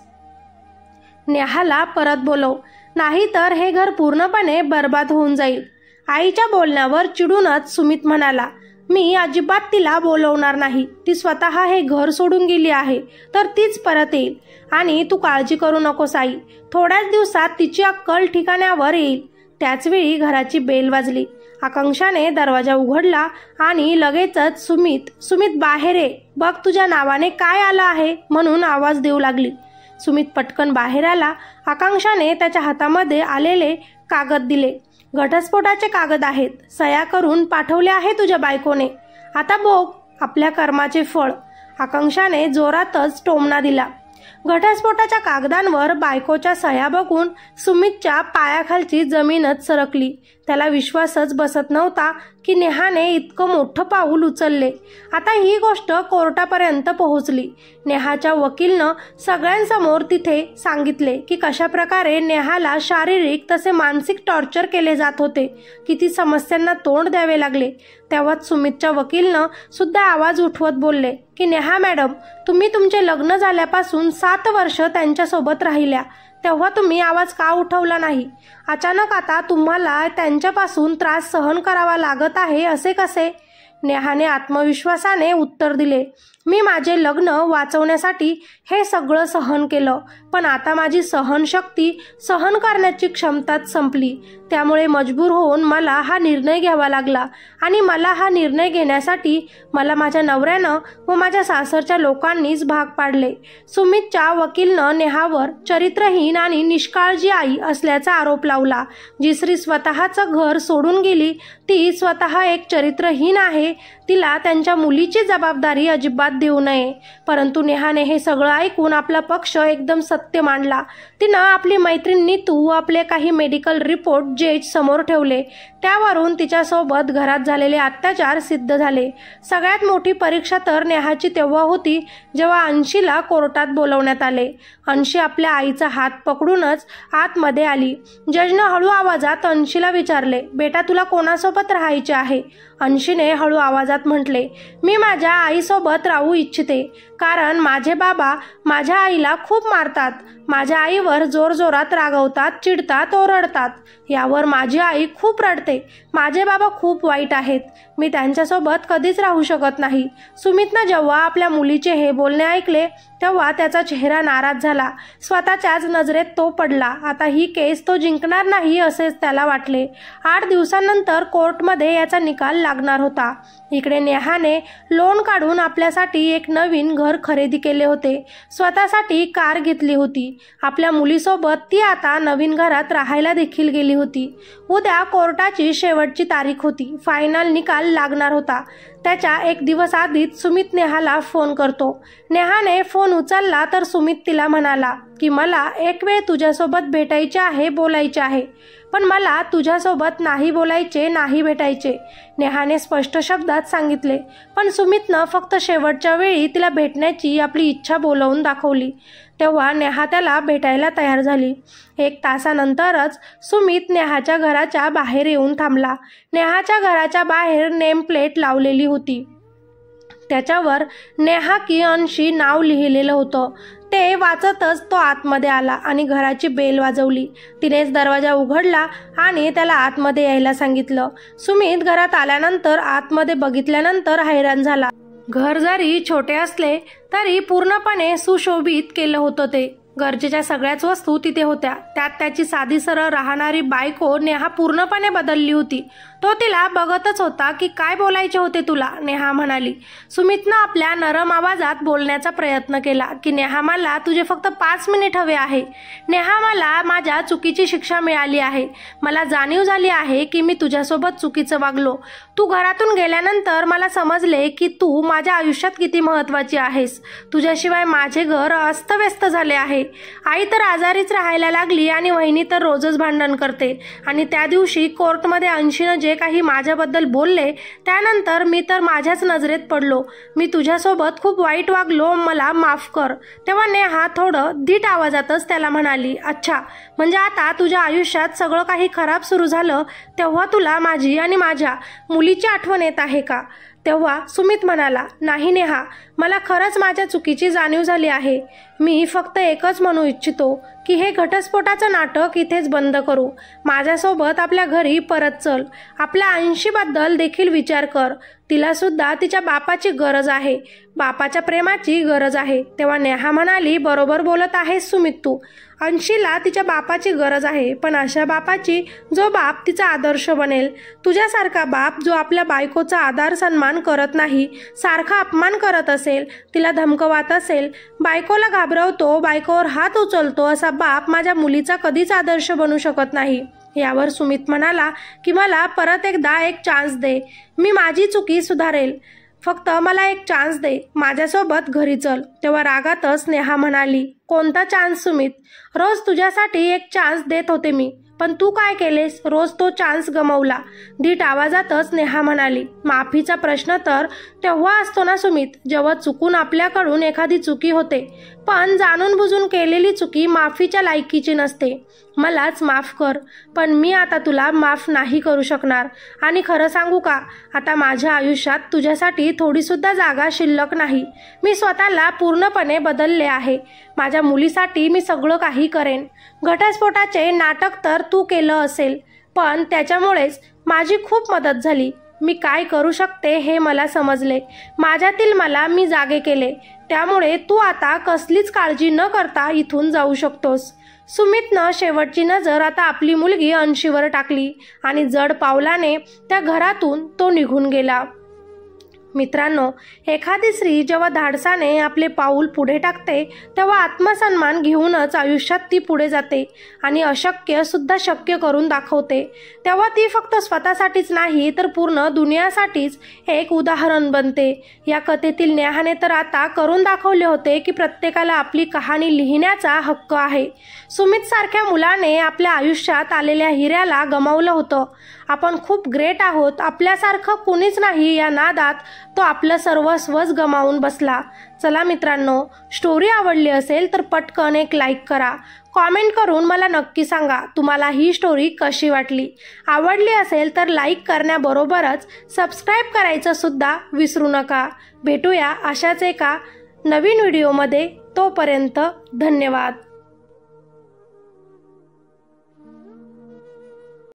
नेहाला परत बोलव, नाही तर हे घर पूर्णपणे बर्बाद होऊन जाईल. आईच्या बोलण्यावर चिडूनच सुमित म्हणाला, मी अजिबात तिला बोलवणार नाही. ती स्वतः हे घर सोडून गेली आहे, तर तीच परत येईल. आणि तू काळजी करू नकोस आई, थोड्याच दिवसात तिची अक्कल ठिकाण्यावर येईल. त्याचवेळी घराची बेल वाजली. आकांक्षाने दरवाजा उघडला आणि लगेचच सुमित बाहेर ये, बघ तुझ्या नावाने काय आलं आहे म्हणून आवाज देऊ लागली. सुमित पटकन बाहेर आला. आकांक्षाने त्याच्या हातामध्ये आलेले कागद दिले. घटस्फोटाचे कागद आहेत, सह्या करून पाठवले आहे तुझ्या बायकोने. आता बघ आपल्या कर्माचे फळ. आकांक्षाने जोरातच टोमणा दिला. घटस्फोटाच्या कागदांवर बायकोच्या सह्या बघून सुमितच्या पायाखालची जमीनच सरकली. त्याला विश्वासच बसत नव्हता की नेहाने इतकं मोठं पाऊल उचलले. आता ही गोष्ट कोर्टापर्यंत पोहोचली. नेहाच्या वकीलनं सगळ्यांसमोर तिथे सांगितले की कशा प्रकारे नेहाला शारीरिक तसे मानसिक टॉर्चर केले जात होते, किती समस्यांना तोंड द्यावे लागले. तेव्हाच सुमितच्या वकीलनं सुद्धा आवाज उठवत बोलले की नेहा मॅडम, तुम्ही तुमचे लग्न झाल्यापासून 7 वर्ष त्यांच्यासोबत राहिल्या, तेव्हा तुम्ही आवाज का उठवला नाही? अचानक आता तुम्हाला त्यांच्यापासून त्रास सहन करावा लागत आहे असे कसे? नेहाने आत्मविश्वासाने उत्तर दिले, मी माझे लग्न वाचवण्यासाठी हे सगळं सहन केलं, पण आता माझी सहनशक्ती सहन करण्याची क्षमताच संपली. त्यामुळे मजबूर होऊन मला हा निर्णय घ्यावा लागला. आणि मला हा निर्णय घेण्यासाठी मला माझ्या नवऱ्यानं व माझ्या सासरच्या लोकांनीच भाग पाडले. सुमितच्या वकीलनं नेहावर चरित्रहीन आणि निष्काळजी आई असल्याचा आरोप लावला. जी स्त्री स्वतःचं घर सोडून गेली ती स्वतः एक चरित्रहीन आहे. तिला त्यांच्या मुलीची जबाबदारी अजिबात देऊ नये. परंतु नेहाने हे सगळं ऐकून आपला पक्ष एकदम सत्य मांडला. तिनं आपली मैत्रीण नीतू व आपले काही मेडिकल रिपोर्ट जज समोर ठेवले. त्यावरून तिच्यासोबत घरात झालेले अत्याचार सिद्ध झाले. सगळ्यात मोठी परीक्षा तर नेहाची तेव्हा होती जेव्हा अंशीला कोर्टात बोलवण्यात आले. अंशी आपल्या आईचा हात पकडूनच आतमध्ये आली. जजनं हळू आवाजात अंशीला विचारले, बेटा तुला कोणासोबत राहायचे आहे? अंशीने हळू आवाजात म्हटले, मी माझ्या आईसोबत राहू इच्छिते, कारण माझे बाबा माझ्या आईला खूप मारतात. माझ्या आईवर जोरजोरात रागवतात, चिडतात, ओरडतात. यावर माझी आई खूप रडते. माझे बाबा खूप वाईट आहेत. मी त्यांच्यासोबत कधीच राहू शकत नाही. सुमितनं जेव्हा आपल्या मुलीचे हे बोलणे ऐकले तेव्हा त्याचा चेहरा नाराज झाला. स्वतःच्याच नजरेत तो पडला. आता ही केस तो जिंकणार नाही असेच त्याला वाटले. 8 दिवसांनंतर कोर्टमध्ये याचा निकाल लागणार होता. इकडे नेहाने लोन काढून आपल्यासाठी एक नवीन घर खरेदी केले होते. स्वतःसाठी कार घेतली होती. आपल्या मुलीसोबत ती आता नवीन घरात राहायला देखील गेली होती. उद्या कोर्टाची शेवटची तारीख होती. फायनल निकाल लागणार होता. त्याच्या 1 दिवस आधीच सुमित नेहाला फोन करतो. नेहाने फोन उचलला तर सुमित तिला म्हणाला की मला एक वेळ तुझ्यासोबत भेटायचे आहे, बोलायचे आहे, पण मला तुझ्यासोबत नाही बोलायचे, नाही भेटायचे. नेहाने स्पष्ट शब्दात सांगितले. पण सुमितनं फक्त शेवटच्या वेळी तिला भेटण्याची आपली इच्छा बोलवून दाखवली. तेव्हा नेहा त्याला भेटायला तयार झाली. 1 तासानंतरच सुमित नेहाच्या घराच्या बाहेर येऊन थांबला. नेहाच्या घराच्या बाहेर नेम प्लेट लावलेली होती. त्याच्यावर नेहा की अंशी नाव लिहिलेलं होतं. ते वाचतच तो आतमध्ये आला आणि घराची बेल वाजवली. तिनेच दरवाजा उघडला आणि त्याला आतमध्ये यायला सांगितलं. सुमित घरात आल्यानंतर आतमध्ये बघितल्यानंतर हैराण झाला. घर जरी छोटे असले तरी पूर्णपणे सुशोभित केलं होतं ते. गरजेच्या सगळ्याच वस्तू तिथे होत्या. त्यात त्याची साधी सरळ राहणारी बायको नेहा पूर्णपणे बदलली होती. तो तिला बघतच होता की काय बोलायचे होते तुला, नेहा म्हणाली. सुमितनं आपल्या नरम आवाजात बोलण्याचा प्रयत्न केला की नेहा मला तुझे फक्त 5 मिनिट हवे आहे. नेहा मला माझ्या चुकीची शिक्षा मिळाली आहे. मला जाणीव झाली आहे की मी तुझ्यासोबत चुकीचं वागलो. तू घरातून गेल्यानंतर मला समजले की तू माझ्या आयुष्यात किती महत्त्वाची आहेस. तुझ्याशिवाय माझे घर अस्तव्यस्त झाले आहे. आई तर आजारीच राहायला लागली आणि वहिनी तर रोजच भांडण करते. आणि त्या दिवशी कोर्टमध्ये अंशीनं जे काही माझ्याबद्दल बोलले त्यानंतर मी तर माझ्याच नजरेत पडलो. मी तुझ्यासोबत खूप वाईट वागलो, मला माफ कर. तेव्हा नेहा थोडं धीट आवाजातच त्याला म्हणाली, अच्छा, म्हणजे आता तुझ्या आयुष्यात सगळं काही खराब सुरू झालं तेव्हा तुला माझी आणि माझ्या मुलीची आठवण येत आहे का? तेव्हा सुमित म्हणाला, नाही नेहा, मला खरंच माझ्या चुकीची जाणीव झाली आहे. मी फक्त एकच म्हणू इच्छितो की हे घटस्फोटाचं नाटक इथेच बंद करू. माझ्यासोबत आपल्या घरी परत चल. आपल्या अंशीबद्दल देखील विचार कर. तिला सुद्धा तिच्या बापाची गरज आहे, बापाच्या प्रेमाची गरज आहे. तेव्हा नेहा म्हणाली, बरोबर बोलत आहेस सुमित तू. अंशीला तिच्या बापाची गरज आहे, पण अशा बापाची जो बाप तिचा आदर्श बनेल. तुझ्यासारखा बाप जो आपल्या बायकोचा आदर सन्मान करत नाही, सारखा अपमान करत असेल, तिला धमकवत असेल, बायकोला घाबरवतो, बायकोवर हात उचलतो, असा बाप माझ्या मुलीचा कधीच आदर्श बनू शकत नाही. यावर सुमित म्हणाला की मला परत एकदा एक चान्स दे. मी माझी चुकी सुधारेल. फक्त मला एक चान्स दे. माझ्यासोबत घरी चल. तेव्हा रागातच नेहा म्हणाली, कोणता चान्स सुमित? रोज तुझ्यासाठी एक चान्स देत होते मी, पण तू काय केलेस? रोज तो चान्स गमावला. धीट आवाजातच नेहा म्हणाली, माफीचा प्रश्न तर तेव्हा असतो ना सुमित, जेव्हा चुकून आपल्याकडून एखादी चुकी होते, पण जाणून बुजून केलेली चुकी माफीच्या लायकीची नसते. मलाच माफ कर, पण मी आता तुला माफ नाही करू शकणार. आणि खरं सांगू का, आता माझ्या आयुष्यात तुझ्यासाठी थोडीसुद्धा जागा शिल्लक नाही. मी स्वतःला पूर्णपणे बदलले आहे. माझ्या मुलीसाठी मी सगळं काही करेन. घटस्फोटाचे नाटक तर तू केलं असेल, पण त्याच्यामुळेच माझी खूप मदत झाली. मी काय करू शकते हे मला समजले. माझ्यातील मला मी जागे केले. त्यामुळे तू आता कसलीच काळजी न करता इथून जाऊ शकतोस. सुमितनं शेवटची नजर आता आपली मुलगी अंशीवर टाकली आणि जड पावलाने त्या घरातून तो निघून गेला. मित्रांनो, एखादी स्त्री जेव्हा धाडसाने आपले पाऊल पुढे टाकते तेव्हा आत्मसन्मान घेऊनच आयुष्यात ती पुढे जाते आणि अशक्य सुद्धा शक्य करून दाखवते. तेव्हा ती फक्त स्वतःसाठीच नाही तर पूर्ण दुनियासाठीच एक उदाहरण बनते. या कथेतील नेहाने तर आता करून दाखवले होते की प्रत्येकाला आपली कहाणी लिहिण्याचा हक्क आहे. सुमित सारख्या मुलाने आपल्या आयुष्यात आलेल्या हिऱ्याला गमावलं होतं. आपण खूप ग्रेट आहोत. आपल्यासारखं कुणीच नाही या नादात तो आपलं सर्वस्वच गमावून बसला. चला मित्रांनो, स्टोरी आवडली असेल तर पटकन एक लाईक करा. कॉमेंट करून मला नक्की सांगा तुम्हाला ही स्टोरी कशी वाटली. आवडली असेल तर लाईक करण्याबरोबरच सबस्क्राईब करायचं सुद्धा विसरू नका. भेटूया अशाच एका नवीन व्हिडिओमध्ये. तोपर्यंत धन्यवाद.